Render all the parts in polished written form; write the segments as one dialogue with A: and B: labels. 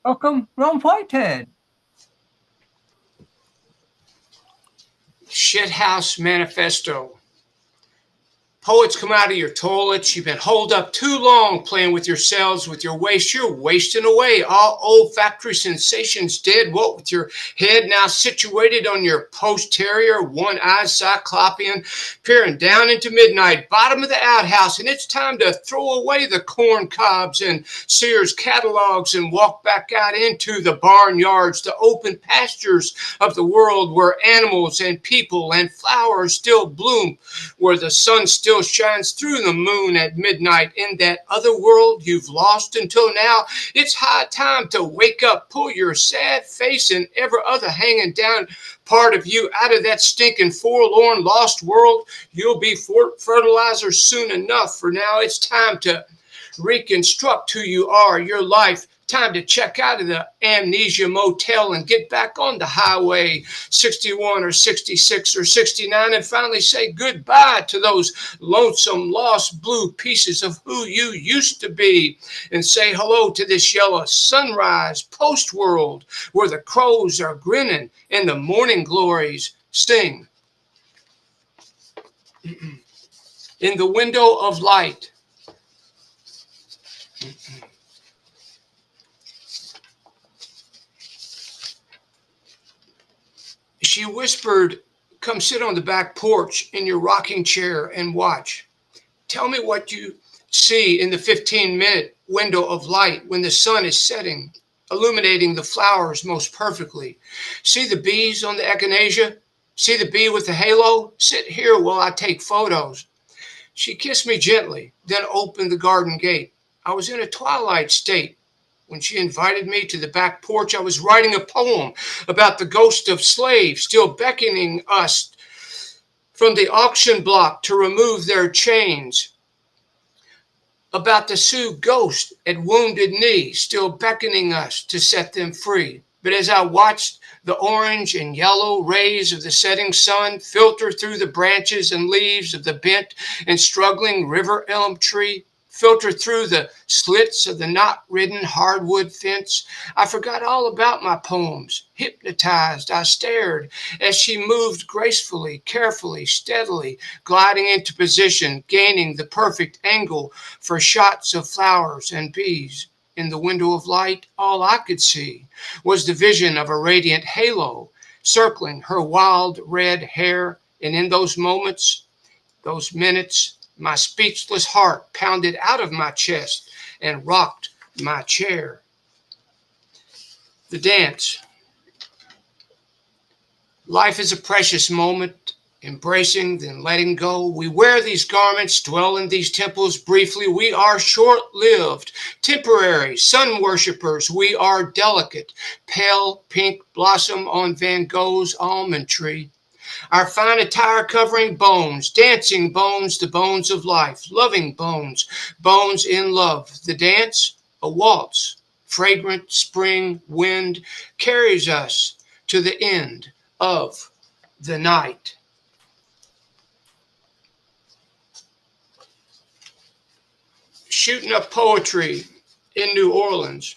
A: Welcome, Ron Whitehead.
B: Shithouse Manifesto. Poets, come out of your toilets. You've been holed up too long playing with yourselves, with your waste. You're wasting away. All olfactory sensations dead. What with your head now situated on your posterior, one-eyed cyclopean, peering down into midnight, bottom of the outhouse, and it's time to throw away the corn cobs and Sears catalogs and walk back out into the barnyards, the open pastures of the world where animals and people and flowers still bloom, where the sun still shines through the moon at midnight. In that other world you've lost until now, it's high time to wake up, pull your sad face and every other hanging down part of you out of that stinking forlorn lost world. You'll be fertilizer soon enough. For now it's time to reconstruct who you are, your life. Time to check out of the amnesia motel and get back on the highway 61 or 66 or 69 and finally say goodbye to those lonesome lost blue pieces of who you used to be and say hello to this yellow sunrise post world where the crows are grinning and the morning glories sing. In the window of light. She whispered, come sit on the back porch in your rocking chair and watch. Tell me what you see in the 15-minute window of light when the sun is setting, illuminating the flowers most perfectly. See the bees on the echinacea? See the bee with the halo? Sit here while I take photos. She kissed me gently, then opened the garden gate. I was in a twilight state. When she invited me to the back porch, I was writing a poem about the ghost of slaves still beckoning us from the auction block to remove their chains, about the Sioux ghost at Wounded Knee still beckoning us to set them free. But as I watched the orange and yellow rays of the setting sun filter through the branches and leaves of the bent and struggling river elm tree, filter through the slits of the knot-ridden hardwood fence, I forgot all about my poems. Hypnotized, I stared as she moved gracefully, carefully, steadily, gliding into position, gaining the perfect angle for shots of flowers and bees. In the window of light, all I could see was the vision of a radiant halo circling her wild red hair, and in those moments, those minutes, my speechless heart pounded out of my chest and rocked my chair. The dance. Life is a precious moment, embracing, then letting go. We wear these garments, dwell in these temples briefly. We are short-lived, temporary, sun worshippers. We are delicate, pale pink blossom on Van Gogh's almond tree. Our fine attire covering bones, dancing bones, the bones of life, loving bones, bones in love. The dance, a waltz, fragrant spring wind carries us to the end of the night. Shooting up poetry in New Orleans.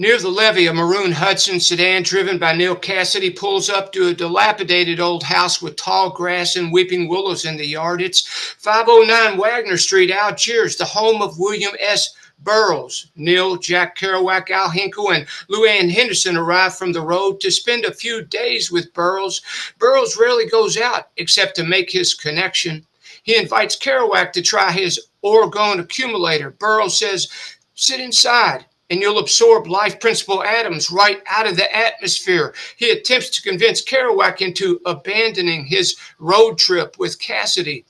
B: Near the levee, a maroon Hudson sedan driven by Neil Cassidy pulls up to a dilapidated old house with tall grass and weeping willows in the yard. It's 509 Wagner Street, Algiers, the home of William S. Burroughs. Neil, Jack Kerouac, Al Hinkle, and Louann Henderson arrive from the road to spend a few days with Burroughs. Burroughs rarely goes out except to make his connection. He invites Kerouac to try his orgone accumulator. Burroughs says, sit inside and you'll absorb life principle atoms right out of the atmosphere. He attempts to convince Kerouac into abandoning his road trip with Cassidy.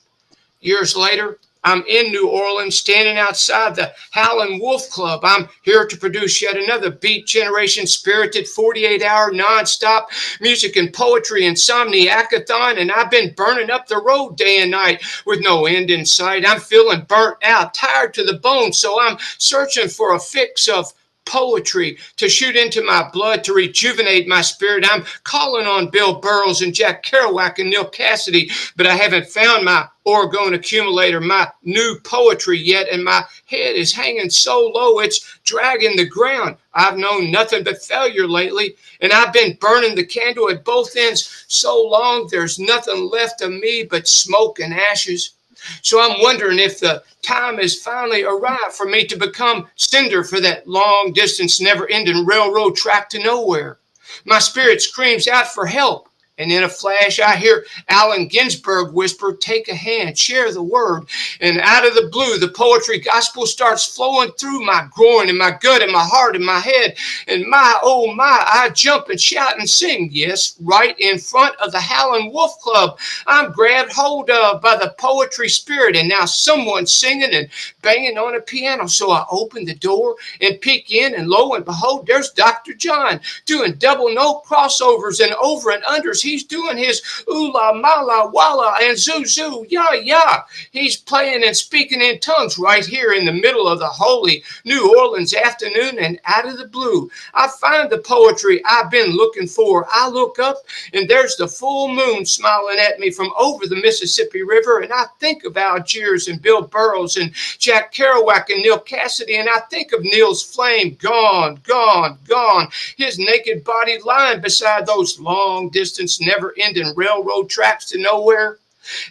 B: Years later, I'm in New Orleans, standing outside the Howlin' Wolf Club. I'm here to produce yet another Beat Generation spirited 48-hour nonstop music and poetry insomniacathon, and I've been burning up the road day and night with no end in sight. I'm feeling burnt out, tired to the bone, so I'm searching for a fix of poetry to shoot into my blood, to rejuvenate my spirit. I'm calling on Bill Burroughs and Jack Kerouac and Neil Cassidy, but I haven't found my orgone accumulator, my new poetry yet, and my head is hanging so low it's dragging the ground. I've known nothing but failure lately, and I've been burning the candle at both ends so long there's nothing left of me but smoke and ashes. So I'm wondering if the time has finally arrived for me to become cinder for that long distance, never ending railroad track to nowhere. My spirit screams out for help. And in a flash, I hear Allen Ginsberg whisper, "Take a hand, share the word." And out of the blue, the poetry gospel starts flowing through my groin and my gut and my heart and my head. And my, oh my, I jump and shout and sing. Yes, right in front of the Howlin' Wolf Club. I'm grabbed hold of by the poetry spirit. And now someone's singing and banging on a piano. So I open the door and peek in, and lo and behold, there's Dr. John doing double note crossovers and over and unders. He's doing his ooh la mala walla and zoo zoo ya ya. He's playing and speaking in tongues right here in the middle of the holy New Orleans afternoon, and out of the blue, I find the poetry I've been looking for. I look up and there's the full moon smiling at me from over the Mississippi River, and I think of Algiers and Bill Burroughs and Jack Kerouac and Neil Cassidy, and I think of Neil's flame gone, gone, gone, his naked body lying beside those long distance never-ending railroad tracks to nowhere.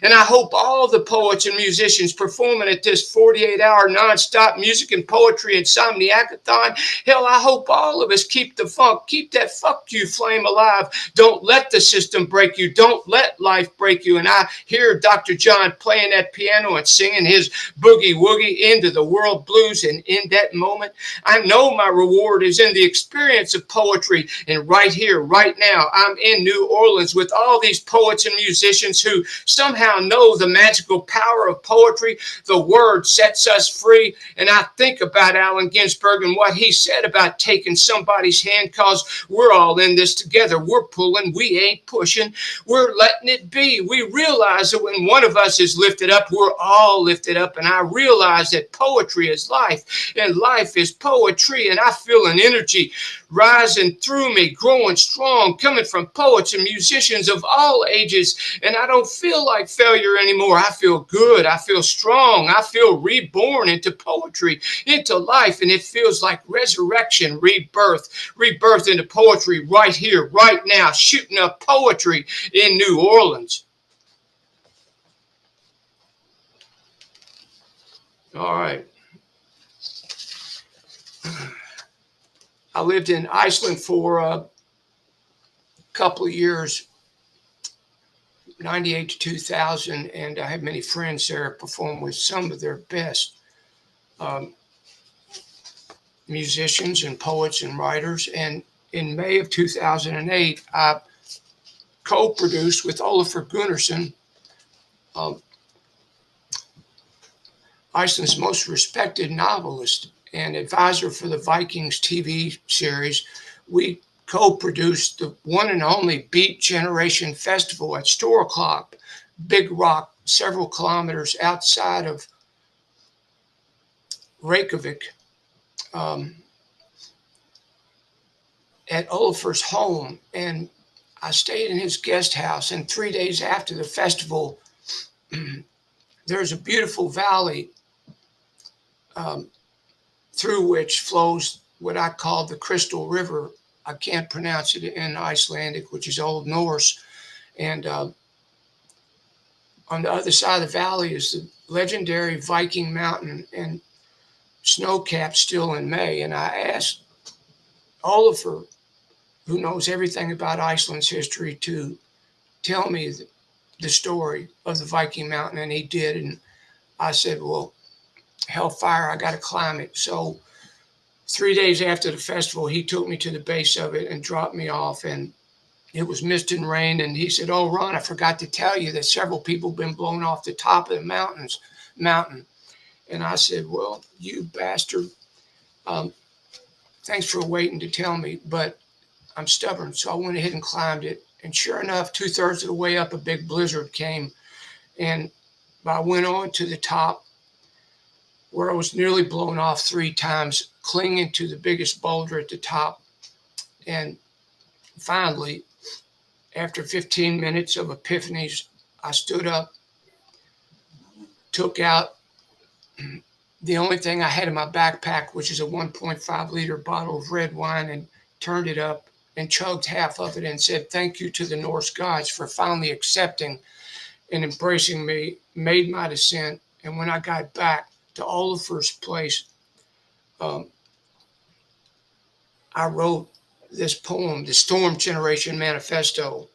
B: And I hope all the poets and musicians performing at this 48-hour nonstop music and poetry insomniacathon, hell, I hope all of us keep the funk, keep that fuck you flame alive. Don't let the system break you. Don't let life break you. And I hear Dr. John playing that piano and singing his boogie woogie into the world blues. And in that moment, I know my reward is in the experience of poetry. And right here, right now, I'm in New Orleans with all these poets and musicians who somehow know the magical power of poetry. The word sets us free. And I think about Allen Ginsberg and what he said about taking somebody's hand, because we're all in this together. We're pulling, we ain't pushing. We're letting it be. We realize that when one of us is lifted up, we're all lifted up. And I realize that poetry is life, and life is poetry. And I feel an energy rising through me, growing strong, coming from poets and musicians of all ages. And I don't feel like failure anymore. I feel good. I feel strong. I feel reborn into poetry, into life. And it feels like resurrection, rebirth into poetry right here, right now, shooting up poetry in New Orleans. All right. I lived in Iceland for a couple of years, 98 to 2000, and I had many friends there perform with some of their best musicians and poets and writers. And in May of 2008, I co-produced with Olafur Gunnarsson, Iceland's most respected novelist and advisor for the Vikings TV series. We co-produced the one and only Beat Generation Festival at Store O'Clock, Big Rock, several kilometers outside of Reykjavik, at Olafur's home. And I stayed in his guest house, and 3 days after the festival, there's a beautiful valley through which flows what I call the Crystal River. I can't pronounce it in Icelandic, which is Old Norse. And on the other side of the valley is the legendary Viking Mountain, and snow capped still in May. And I asked Olafur, who knows everything about Iceland's history, to tell me the story of the Viking Mountain, and he did. And I said, well, hellfire, I got to climb it. So 3 days after the festival, he took me to the base of it and dropped me off, and it was mist and rain. And he said, oh, Ron, I forgot to tell you that several people have been blown off the top of the mountain. And I said, well, you bastard, thanks for waiting to tell me, but I'm stubborn. So I went ahead and climbed it. And sure enough, 2/3 of the way up, a big blizzard came. And I went on to the top, where I was nearly blown off 3 times, clinging to the biggest boulder at the top. And finally, after 15 minutes of epiphanies, I stood up, took out the only thing I had in my backpack, which is a 1.5-liter bottle of red wine, and turned it up and chugged half of it and said, "Thank you to the Norse gods for finally accepting and embracing me," made my descent. And when I got back to all the first place, um, I wrote this poem, the Storm Generation Manifesto.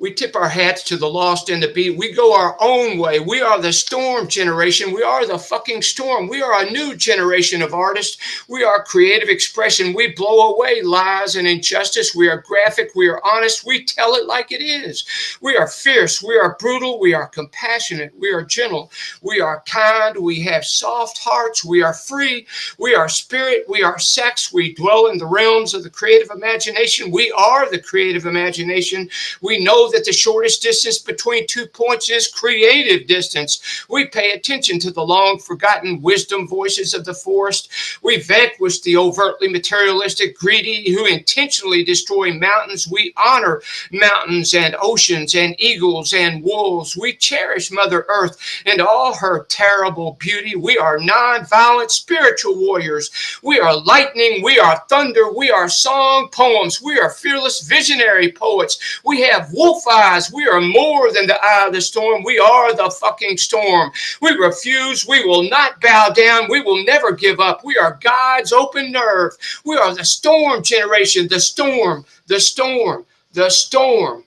B: We tip our hats to the lost and the beat. We go our own way. We are the storm generation. We are the fucking storm. We are a new generation of artists. We are creative expression. We blow away lies and injustice. We are graphic. We are honest. We tell it like it is. We are fierce. We are brutal. We are compassionate. We are gentle. We are kind. We have soft hearts. We are free. We are spirit. We are sex. We dwell in the realms of the creative imagination. We are the creative imagination. We know that the shortest distance between 2 points is creative distance. We pay attention to the long forgotten wisdom voices of the forest. We vanquish the overtly materialistic greedy who intentionally destroy mountains. We honor mountains and oceans and eagles and wolves. We cherish Mother Earth and all her terrible beauty. We are non-violent spiritual warriors. We are lightning. We are thunder. We are song poems. We are fearless visionary poets. We have wolf eyes. We are more than the eye of the storm. We are the fucking storm. We refuse. We will not bow down. We will never give up. We are God's open nerve. We are the storm generation. The storm, the storm, the storm.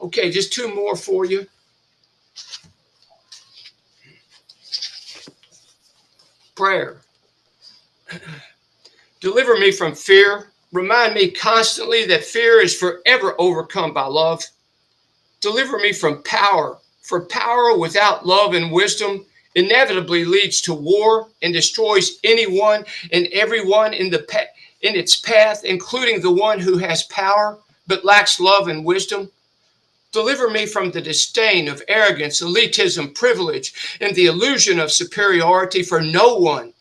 B: Okay, just 2 more for you. Prayer. Deliver me from fear. Remind me constantly that fear is forever overcome by love. Deliver me from power, for power without love and wisdom inevitably leads to war and destroys anyone and everyone in its path, including the one who has power but lacks love and wisdom. Deliver me from the disdain of arrogance, elitism, privilege, and the illusion of superiority, for no one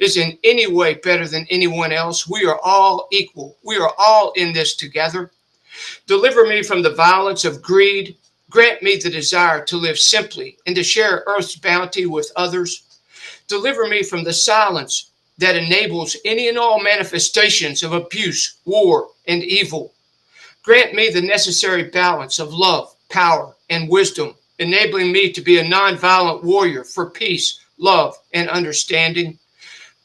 B: is in any way better than anyone else. We are all equal. We are all in this together. Deliver me from the violence of greed. Grant me the desire to live simply and to share earth's bounty with others. Deliver me from the silence that enables any and all manifestations of abuse, war, and evil. Grant me the necessary balance of love, power, and wisdom, enabling me to be a nonviolent warrior for peace, love, and understanding.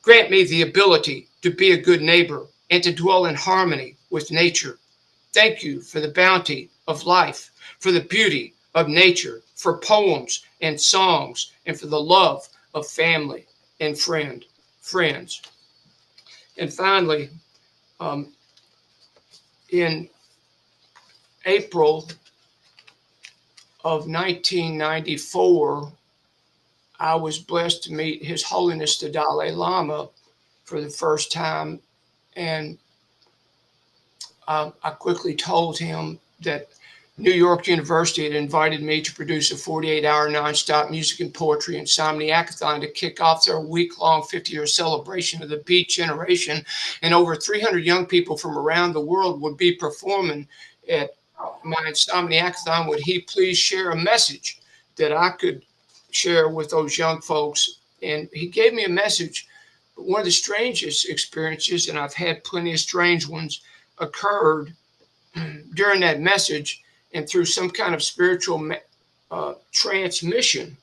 B: Grant me the ability to be a good neighbor and to dwell in harmony with nature. Thank you for the bounty of life, for the beauty of nature, for poems and songs, and for the love of family and friends. And finally, in April of 1994, I was blessed to meet His Holiness the Dalai Lama for the first time, and I quickly told him that New York University had invited me to produce a 48-hour nonstop music and poetry insomniacathon to kick off their week-long 50-year celebration of the Beat Generation, and over 300 young people from around the world would be performing at my insomniacathon. Would he please share a message that I could share with those young folks? And he gave me a message. But one of the strangest experiences, and I've had plenty of strange ones, occurred during that message and through some kind of spiritual transmission.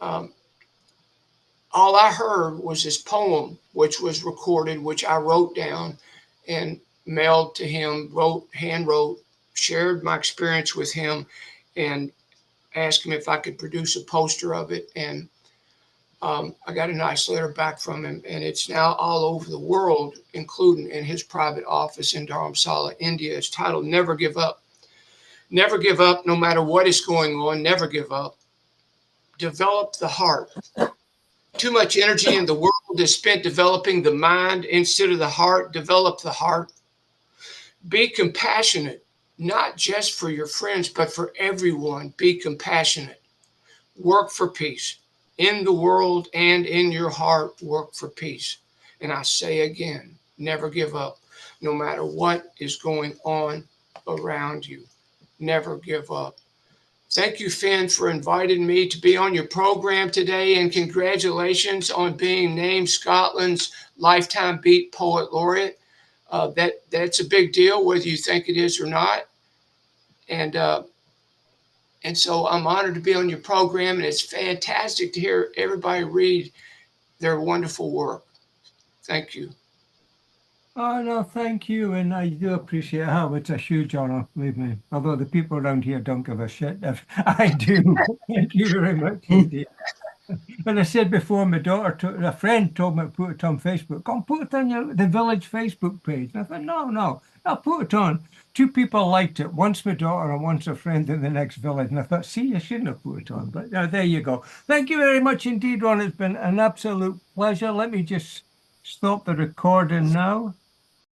B: All I heard was this poem, which was recorded, which I wrote down and mailed to him, hand wrote, shared my experience with him, and asked him if I could produce a poster of it. And I got a nice letter back from him, and it's now all over the world, including in his private office in Dharamsala, India. It's titled "Never Give Up." Never give up, no matter what is going on. Never give up. Develop the heart. Too much energy in the world is spent developing the mind instead of the heart. Develop the heart. Be compassionate, not just for your friends, but for everyone. Be compassionate. Work for peace. in the world and in your heart, work for peace. And I say again, never give up, no matter what is going on around you. Never give up. Thank you, Finn, for inviting me to be on your program today, and congratulations on being named Scotland's Lifetime Beat Poet Laureate. That's a big deal, whether you think it is or not. And and so I'm honored to be on your program, and it's fantastic to hear everybody read their wonderful work. Thank you.
A: Oh, no, thank you. And I do appreciate how it's a huge honor, believe me. Although the people around here don't give a shit. I do. Thank you very much indeed. But I said before, my daughter, a friend told me to put it on Facebook. Go and put it on the village Facebook page. And I thought, no, I'll put it on. Two people liked it. Once my daughter and once a friend in the next village. And I thought, see, I shouldn't have put it on. But there you go. Thank you very much indeed, Ron. It's been an absolute pleasure. Let me just stop the recording now.